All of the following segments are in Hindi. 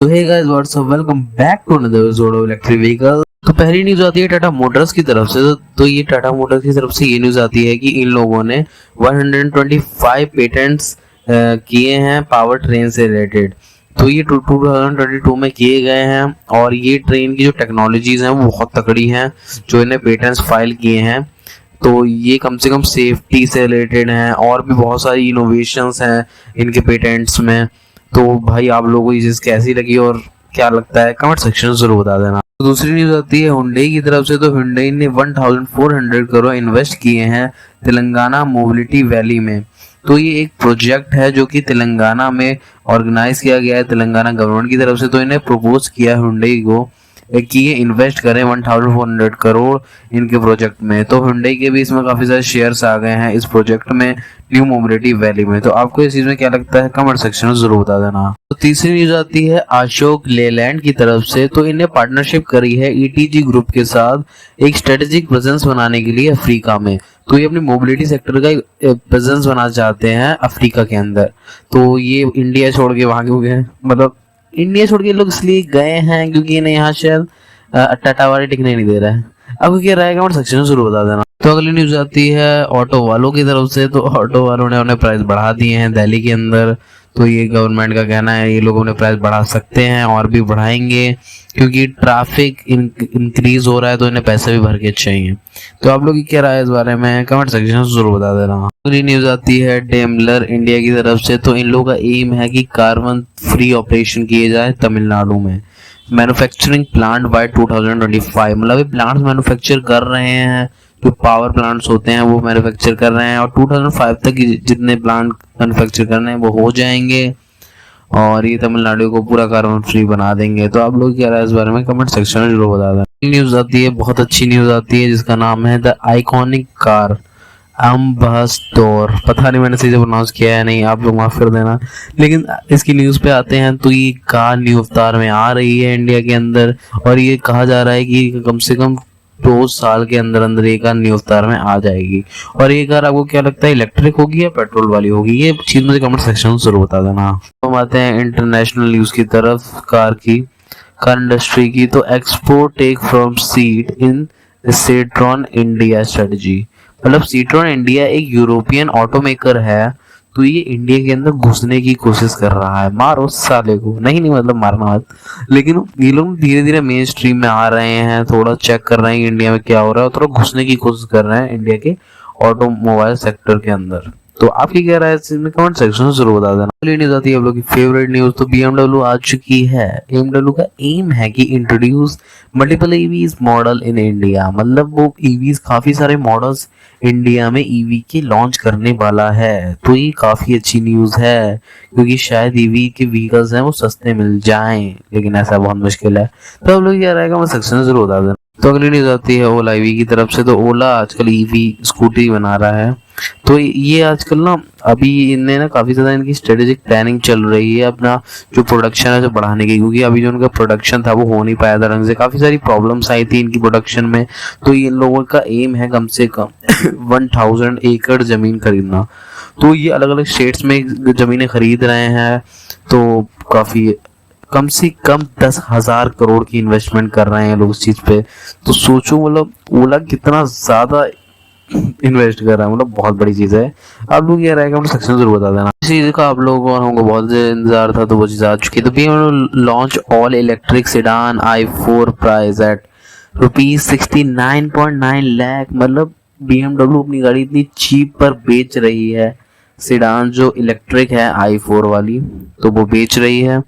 तो hey guys what's up, welcome back to another episode of electric vehicle. तो पहली न्यूज आती है टाटा मोटर्स की तरफ से। तो ये टाटा मोटर्स की तरफ से ये न्यूज आती है कि इन लोगों ने 125 पेटेंट्स किए हैं पावर ट्रेन से रिलेटेड। तो ये 2022 में किए गए हैं और ये ट्रेन की जो टेक्नोलॉजीज हैं वो बहुत तगड़ी हैं जो इन्हें पेटेंट्स फाइल किए हैं। तो ये कम से कम सेफ्टी से रिलेटेड हैं और भी बहुत सारी इनोवेशंस हैं इनके पेटेंट्स में। तो भाई आप लोगों को ये चीज कैसी लगी और क्या लगता है कमेंट सेक्शन में जरूर बता देना। तो दूसरी न्यूज आती है हुंडई की तरफ से। तो हुंडई ने 1400 करोड़ इन्वेस्ट किए हैं तेलंगाना मोबिलिटी वैली में। तो ये एक प्रोजेक्ट है जो कि तेलंगाना में ऑर्गेनाइज किया गया है तेलंगाना गवर्नमेंट की तरफ से। तो इन्हें प्रपोज किया हुंडई को कि ये इन्वेस्ट करें 1400 करोड़ इनके प्रोजेक्ट में। तो हुंडई के भी इसमें काफी सारे शेयर्स आ गए हैं इस प्रोजेक्ट में न्यू मोबिलिटी वैली में। तो आपको इस चीज में क्या लगता है कमेंट सेक्शन में जरूर बता देना। तो तीसरी न्यूज आती है अशोक लेलैंड की तरफ से। तो इन्हें पार्टनरशिप करी है ईटीजी ग्रुप के साथ एक स्ट्रेटेजिक प्रेजेंस बनाने के लिए अफ्रीका में। तो ये अपनी मोबिलिटी सेक्टर का प्रेजेंस बनाना चाहते हैं अफ्रीका के अंदर। तो ये इंडिया छोड़ के वहां क्यों गए, मतलब इंडिया छोड़ के लोग इसलिए गए हैं क्योंकि इन्हें यहाँ शायद टाटा वाले टिकने नहीं दे रहा है। आपको क्या राय कमेंट सेक्शन में जरूर बता देना। तो अगली न्यूज आती है ऑटो वालों की तरफ से। तो ऑटो वालों ने उन्हें प्राइस बढ़ा दिए हैं दिल्ली के अंदर। तो ये गवर्नमेंट का कहना है ये लोग उन्हें प्राइस बढ़ा सकते हैं और भी बढ़ाएंगे क्योंकि ट्रैफिक इंक्रीज हो रहा है तो इन्हें पैसे भी भर के चाहिए। तो आप लोग की क्या राय है इस बारे में कमेंट सेक्शन में जरूर बता देना। अगली न्यूज आती है डेमलर इंडिया की तरफ से। तो इन लोगों का एम है कि कार्बन फ्री ऑपरेशन किए जाए तमिलनाडु में मैन्युफैक्चरिंग प्लांट बाय 2025। मतलब ये प्लांट्स मैन्युफैक्चर कर रहे हैं, जो पावर प्लांट्स होते हैं वो मैन्युफैक्चर कर रहे हैं और 2005 तक जितने प्लांट मैन्युफैक्चर करने हैं वो हो जाएंगे और ये तमिलनाडु को पूरा कार्बन फ्री बना देंगे। तो आप लोग क्या राय इस बारे में कमेंट सेक्शन में जरूर बता दें। न्यूज आती है, बहुत अच्छी न्यूज आती है जिसका नाम है द आइकॉनिक कार एम्बेसडर। पता नहीं मैंने सही से प्रोनाउंस किया है नहीं, आप लोग माफ कर देना। लेकिन इसकी न्यूज पे आते हैं तो ये कार न्यू अवतार में आ रही है इंडिया के अंदर और ये कहा जा रहा है कि कम से कम 2 साल के अंदर अंदर ये कार न्यू अवतार में आ जाएगी। और ये कार आपको क्या लगता है इलेक्ट्रिक होगी या पेट्रोल वाली होगी, ये चीज मुझे कमेंट सेक्शन में जरूर बता देना। तो हम आते हैं इंटरनेशनल न्यूज की तरफ कार इंडस्ट्री की। तो export take from seat in Citroen India strategy. मतलब सीट्रॉन इंडिया एक यूरोपियन ऑटोमेकर है। तो ये इंडिया के अंदर घुसने की कोशिश कर रहा है। मारो साले को, नहीं मतलब मारना मत, लेकिन ये लोग धीरे धीरे मेन स्ट्रीम में आ रहे हैं, थोड़ा चेक कर रहे हैं कि इंडिया में क्या हो रहा है और थोड़ा घुसने की कोशिश कर रहे हैं इंडिया के ऑटोमोबाइल सेक्टर के अंदर। तो आपकी क्या राय है इस में कमेंट सेक्शन में जरूर बता देना। अगली न्यूज आती है आप लोग की फेवरेट न्यूज। तो BMW आ चुकी है। BMW का एम है कि introduce multiple EVs model in India. मतलब वो ईवीज काफी सारे मॉडल्स इंडिया में ईवी के लॉन्च करने वाला है। तो ये काफी अच्छी न्यूज है क्योंकि शायद ईवी के व्हीकल्स हैं वो सस्ते मिल जाएं, लेकिन ऐसा बहुत मुश्किल है। तो आप लोग क्या राय कमेंट सेक्शन में जरूर बता देना। तो अगली न्यूज आती है ओला ईवी की तरफ से। तो ओला आजकल ईवी स्कूटी बना रहा है। तो ये आजकल ना अभी इनने ना काफी ज्यादा इनकी स्ट्रेटेजिक प्लानिंग चल रही है अपना जो प्रोडक्शन है उसे बढ़ाने की, क्योंकि अभी जो उनका प्रोडक्शन था वो हो नहीं पाया था ढंग से, काफी सारी प्रॉब्लम्स आई थी इनकी प्रोडक्शन में। तो इन लोगों का एम है कम से कम 1000 एकड़ जमीन खरीदना। तो ये अलग अलग स्टेट्स में जमीनें खरीद रहे हैं। तो काफी कम से कम 10,000 करोड़ की इन्वेस्टमेंट कर रहे हैं लोग इस चीज पे। तो सोचो मतलब ओला कितना ज्यादा इन्वेस्ट कर रहा है, मतलब बहुत बड़ी चीज है। आप लोग ये रहेगा कमेंट सेक्शन में जरूर बता देना। इस चीज का आप लोगों को हमको बहुत इंतजार था तो वो चीज आ चुकी है। तो BMW launch all electric sedan i4 price at ₹69.9 lakh. मतलब BMW अपनी गाड़ी इतनी चीप पर बेच रही है, सेडान जो इलेक्ट्रिक है i4 वाली, तो वो बेच रही है।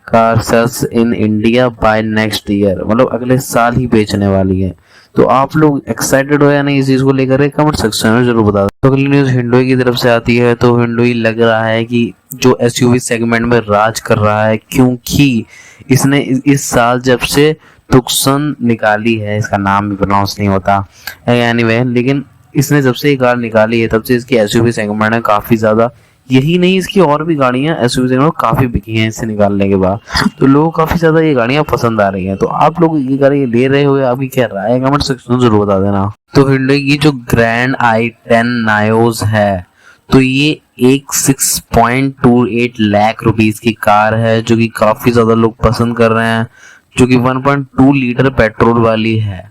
Car sales in India by next year, मतलब अगले साल ही बेचने वाली है। तो आप लोग एक्साइटेड हो या नहीं इस चीज को लेकर कमेंट सेक्शन में जरूर बता दो। तो अगली न्यूज हिंडोई की तरफ से आती है। तो हिंडोई लग रहा है कि जो SUV सेगमेंट में राज कर रहा है, क्योंकि इसने इस साल जब से तुक्सन निकाली है, इसका नाम भी प्रोनाउंस नहीं होता एनीवे, लेकिन इसने जब से ये कार निकाली है तब से इसकी SUV सेगमेंट है काफी ज्यादा। यही नहीं, इसकी और भी गाड़ियां SUV सेगमेंट काफी बिकी हैं इससे निकालने के बाद। तो लोगों को काफी ज्यादा ये गाड़ियां पसंद आ रही हैं। तो आप लोग ये गाड़ी ले रहे हो या आपकी क्या राय है कमेंट सेक्शन में जरूर बता देना। तो हिंडई की जो ग्रैंड i10 नायोज है तो ये एक 6.28 लाख रुपीस की कार है जो कि काफी ज्यादा लोग पसंद कर रहे हैं, जो कि 1.2 लीटर पेट्रोल वाली है।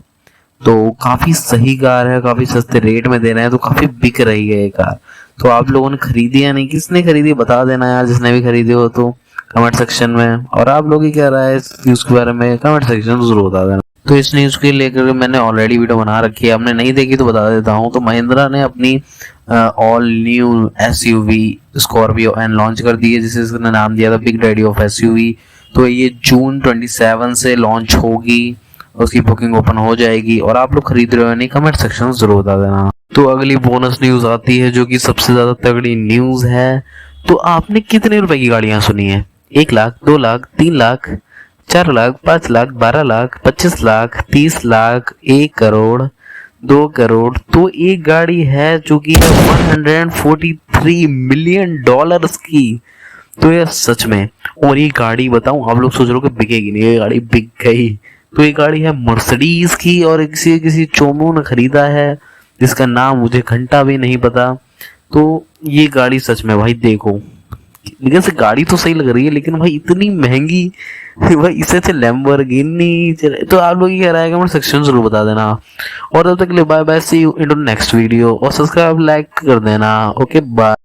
तो काफी सही कार है, काफी सस्ते रेट में दे रहे हैं, तो काफी बिक रही है ये कार। तो आप लोगों ने खरीदी या नहीं, किसने खरीदी बता देना यार, जिसने भी खरीदी हो तो कमेंट सेक्शन में। और आप लोग ही क्या राय है इस न्यूज के बारे में कमेंट सेक्शन में जरूर बता देना। तो इस न्यूज के लेकर मैंने ऑलरेडी वीडियो बना रखी है, आपने नहीं देखी तो बता देता हूँ। तो महिंद्रा ने अपनी all new SUV Scorpio N launch कर दी है, जिसे इसने नाम दिया था बिग डैडी ऑफ एसयूवी। तो ये जून 27 से लॉन्च होगी, उसकी बुकिंग ओपन हो जाएगी। और आप लोग खरीद रहे हो नहीं, कमेंट सेक्शन में जरूर बता देना। तो अगली बोनस न्यूज आती है जो कि सबसे ज्यादा तगड़ी न्यूज है। तो आपने कितने रुपए की गाड़ियां सुनी है? 1 लाख, 2 लाख, 3 लाख, 4 लाख, 5 लाख, 12 लाख, 25 लाख, 30 लाख, 1 करोड़, 2 करोड़। तो एक गाड़ी है जो कि है 143 मिलियन डॉलर्स की। तो ये सच में, और ये गाड़ी बताऊं, आप लोग सोच रहे हो कि बिकेगी नहीं, ये गाड़ी बिक गई। तो ये गाड़ी है मर्सिडीज की, और किसी चोमू ने खरीदा है जिसका नाम मुझे घंटा भी नहीं पता। तो ये गाड़ी सच में भाई देखो, लेकिन से गाड़ी तो सही लग रही है, लेकिन भाई इतनी महंगी, भाई इससे अच्छे लैम्बोर्गिनी। तो आप लोग ये कह रहा है कमेंट सेक्शन जरूर बता देना। और तब तक के लिए bye bye, see you in next video, और सब्सक्राइब लाइक कर देना। Okay bye.